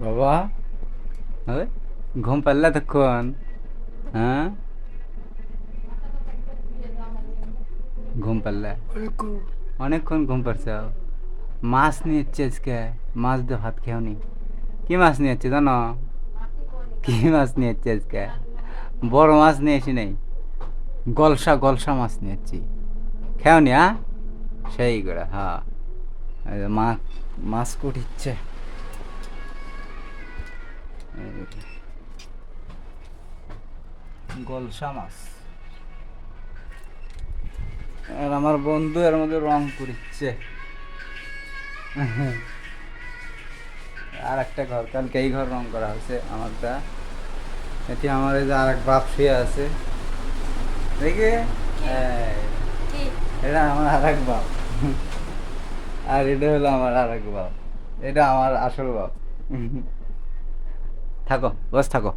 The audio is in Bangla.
বাবা ওই ঘুম পারলা তখন? হ্যাঁ, ঘুম পারলা? অনেকক্ষণ ঘুম পারছ। মাছ নিয়ে এসছে আজকে। মাছ দিয়ে ভাত খেওনি। কি মাছ নিয়ে এসছে জানো? কি মাছ নিয়ে এসছে আজকে? বড় মাছ নিয়ে এসি নাই, গলসা গলসা মাছ নিয়ে এসছি। খেওনি? হ্যাঁ, সেই করে, হ্যাঁ। এই যে মাছ, মাছ কুটিচ্ছে। গলসা মাছ। আর আমার বন্ধু এর মধ্যে রং করিচ্ছে। আর একটা ঘর, কালকে এই ঘর রং করা হয়েছে আমারটা। এটি আমার এই যে আর এক বাপ শুয়ে আছে দেখে। এটা আমার আর এক বাপ। আর এটা হলো আমার আর এক বাপ। এটা আমার আসল বাপ। থাকো, বস থাকো।